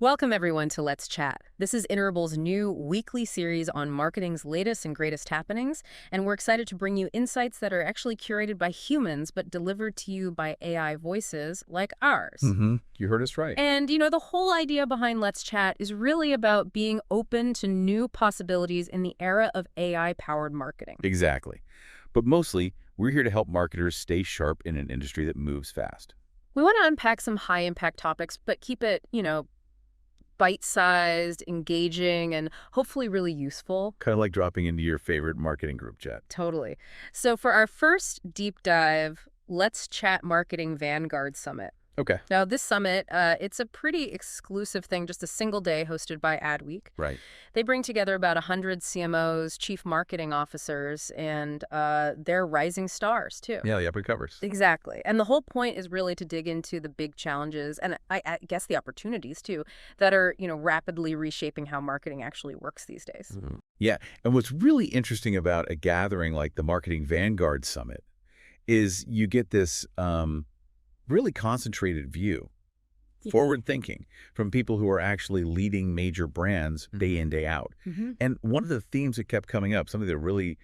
Welcome, everyone, to Let's Chat. This is Interable's new weekly series on marketing's latest and greatest happenings, and we're excited to bring you insights that are actually curated by humans but delivered to you by AI voices like ours. You heard us right. And, the whole idea behind Let's Chat is really about being open to new possibilities in the era of AI-powered marketing. Exactly. But mostly, we're here to help marketers stay sharp in an industry that moves fast. We want to unpack some high-impact topics, but keep it, bite-sized, engaging, and hopefully really useful. Kind of like dropping into your favorite marketing group chat. Totally. So for our first deep dive, let's chat Marketing Vanguard Summit. Okay. Now, this summit, it's a pretty exclusive thing, just a single day hosted by Adweek. Right. They bring together about 100 CMOs, chief marketing officers, and they're rising stars, too. Yeah, the upper covers. Exactly. And the whole point is really to dig into the big challenges, and I guess the opportunities, too, that are, rapidly reshaping how marketing actually works these days. Yeah. And what's really interesting about a gathering like the Marketing Vanguard Summit is you get this really concentrated view, forward thinking from people who are actually leading major brands day in, day out. And one of the themes that kept coming up, something that really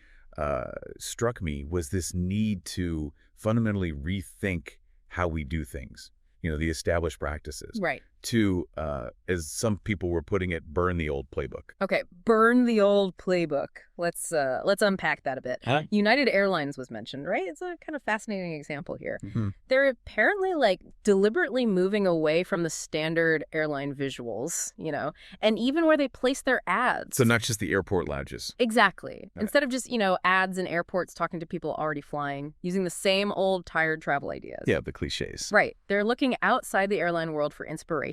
struck me, was this need to fundamentally rethink how we do things, the established practices. Right. To, as some people were putting it, burn the old playbook. Okay, burn the old playbook. Let's unpack that a bit. Huh? United Airlines was mentioned, right? It's a kind of fascinating example here. Mm-hmm. They're apparently deliberately moving away from the standard airline visuals, and even where they place their ads. So not just the airport lounges. Exactly. Right. Instead of just, ads in airports talking to people already flying, using the same old tired travel ideas. Yeah, the cliches. Right. They're looking outside the airline world for inspiration,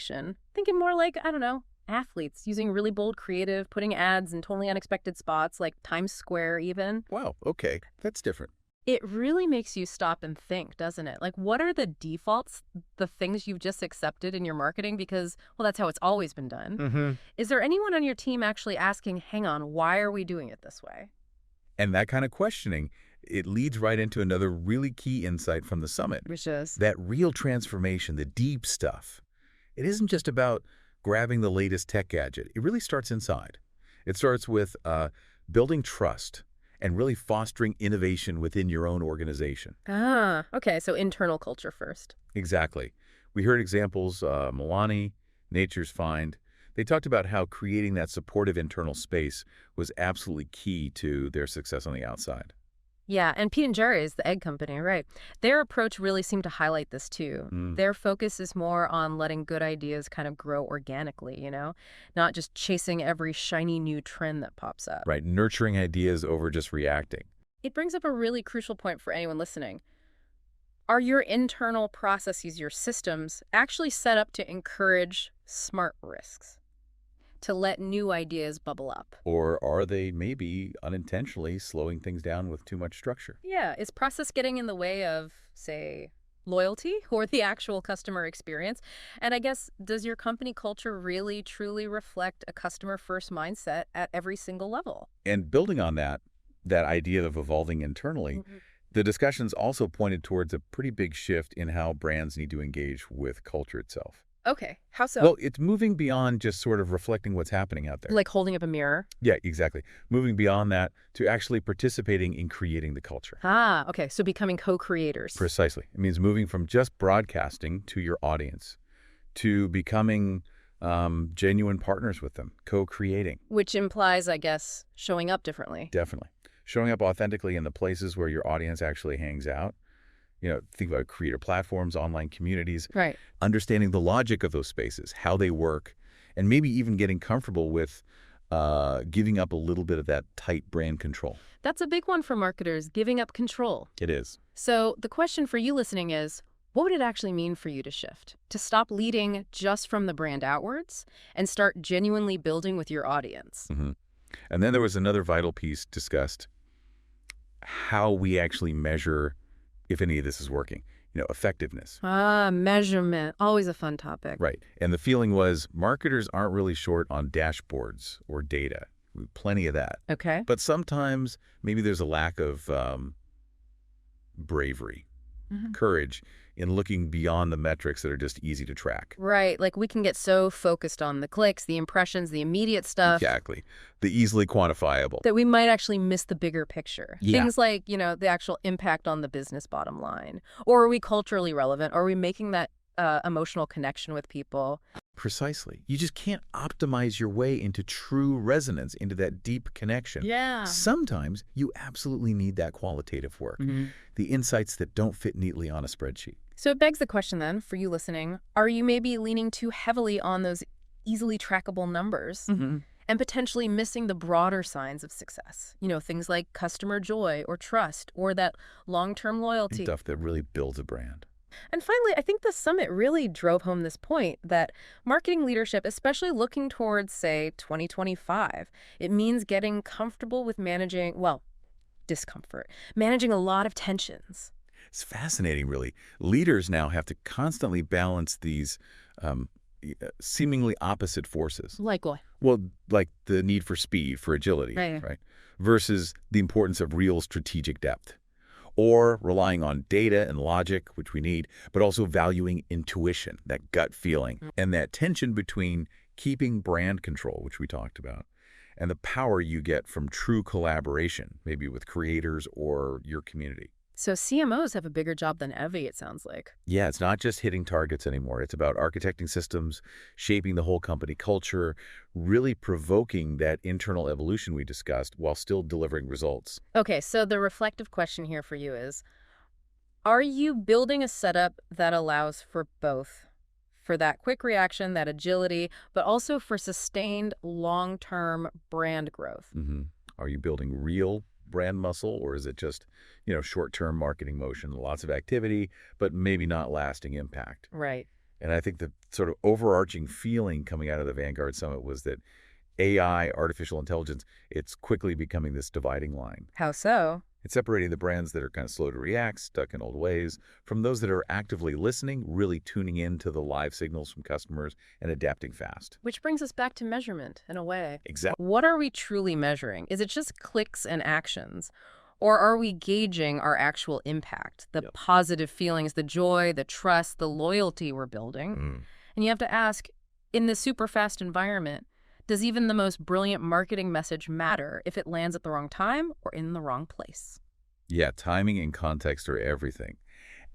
thinking more like, I don't know, athletes, using really bold creative, putting ads in totally unexpected spots, like Times Square even. Wow, okay. That's different. It really makes you stop and think, doesn't it? What are the defaults, the things you've just accepted in your marketing? Because, well, that's how it's always been done. Is there anyone on your team actually asking, hang on, why are we doing it this way? And that kind of questioning, it leads right into another really key insight from the summit. Which is? That real transformation, the deep stuff. It isn't just about grabbing the latest tech gadget. It really starts inside. It starts with building trust and really fostering innovation within your own organization. Ah, okay, so internal culture first. Exactly. We heard examples, Milani, Nature's Find. They talked about how creating that supportive internal space was absolutely key to their success on the outside. Yeah, and Pete & Jerry's, the egg company, right? Their approach really seemed to highlight this too. Their focus is more on letting good ideas kind of grow organically, not just chasing every shiny new trend that pops up. Right, nurturing ideas over just reacting. It brings up a really crucial point for anyone listening. Are your internal processes, your systems, actually set up to encourage smart risks? To let new ideas bubble up? Or are they maybe unintentionally slowing things down with too much structure? Yeah, is process getting in the way of, say, loyalty or the actual customer experience? And I guess, does your company culture really, truly reflect a customer-first mindset at every single level? And building on that idea of evolving internally, the discussions also pointed towards a pretty big shift in how brands need to engage with culture itself. Okay, how so? Well, it's moving beyond just sort of reflecting what's happening out there. Like holding up a mirror? Yeah, exactly. Moving beyond that to actually participating in creating the culture. Ah, okay, so becoming co-creators. Precisely. It means moving from just broadcasting to your audience to becoming genuine partners with them, co-creating. Which implies, I guess, showing up differently. Definitely. Showing up authentically in the places where your audience actually hangs out. Think about creator platforms, online communities. Right. Understanding the logic of those spaces, how they work, and maybe even getting comfortable with giving up a little bit of that tight brand control. That's a big one for marketers, giving up control. It is. So the question for you listening is, what would it actually mean for you to shift? To stop leading just from the brand outwards and start genuinely building with your audience? And then there was another vital piece discussed, how we actually measure if any of this is working, effectiveness. Ah, measurement. Always a fun topic. Right. And the feeling was marketers aren't really short on dashboards or data. Plenty of that. Okay. But sometimes maybe there's a lack of bravery, courage in looking beyond the metrics that are just easy to track. Right. Like we can get so focused on the clicks, the impressions, the immediate stuff Exactly. The easily quantifiable. that we might actually miss the bigger picture. Yeah. Things like, the actual impact on the business bottom line. Or are we culturally relevant? Are we making that emotional connection with people? Precisely. You just can't optimize your way into true resonance, into that deep connection. Yeah. Sometimes you absolutely need that qualitative work, the insights that don't fit neatly on a spreadsheet. So it begs the question then, for you listening, are you maybe leaning too heavily on those easily trackable numbers and potentially missing the broader signs of success? Things like customer joy or trust or that long-term loyalty. Stuff that really builds a brand. And finally, I think the summit really drove home this point that marketing leadership, especially looking towards, say, 2025, it means getting comfortable with managing, discomfort, managing a lot of tensions. It's fascinating, really. Leaders now have to constantly balance these seemingly opposite forces. Like what? Well, like the need for speed, for agility, right? Versus the importance of real strategic depth. Or relying on data and logic, which we need, but also valuing intuition, that gut feeling, and that tension between keeping brand control, which we talked about, and the power you get from true collaboration, maybe with creators or your community. So CMOs have a bigger job than ever, it sounds like. Yeah, it's not just hitting targets anymore. It's about architecting systems, shaping the whole company culture, really provoking that internal evolution we discussed while still delivering results. Okay, so the reflective question here for you is, are you building a setup that allows for both? For that quick reaction, that agility, but also for sustained long-term brand growth? Are you building real brand muscle, or is it just, short-term marketing motion, lots of activity, but maybe not lasting impact? Right. And I think the sort of overarching feeling coming out of the Vanguard Summit was that AI, artificial intelligence, it's quickly becoming this dividing line. How so? It's separating the brands that are kind of slow to react, stuck in old ways, from those that are actively listening, really tuning in to the live signals from customers and adapting fast. Which brings us back to measurement, in a way. Exactly. What are we truly measuring? Is it just clicks and actions? Or are we gauging our actual impact, the positive feelings, the joy, the trust, the loyalty we're building? And you have to ask, in this super fast environment, does even the most brilliant marketing message matter if it lands at the wrong time or in the wrong place? Yeah, timing and context are everything.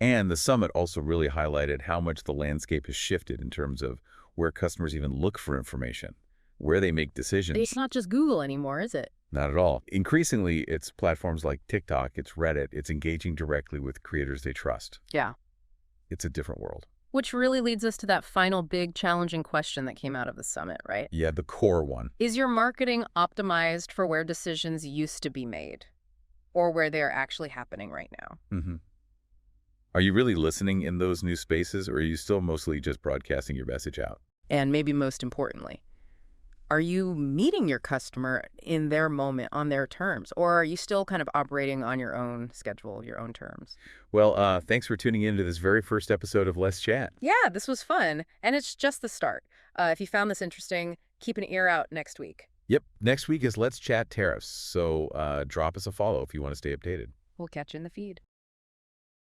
And the summit also really highlighted how much the landscape has shifted in terms of where customers even look for information, where they make decisions. It's not just Google anymore, is it? Not at all. Increasingly, it's platforms like TikTok, it's Reddit, it's engaging directly with creators they trust. Yeah. It's a different world. Which really leads us to that final big challenging question that came out of the summit, right? Yeah, the core one. Is your marketing optimized for where decisions used to be made or where they're actually happening right now? Are you really listening in those new spaces, or are you still mostly just broadcasting your message out? And maybe most importantly, are you meeting your customer in their moment, on their terms, or are you still kind of operating on your own schedule, your own terms? Well, thanks for tuning in to this very first episode of Let's Chat. Yeah, this was fun, and it's just the start. If you found this interesting, keep an ear out next week. Yep, next week is Let's Chat Tariffs, so drop us a follow if you want to stay updated. We'll catch you in the feed.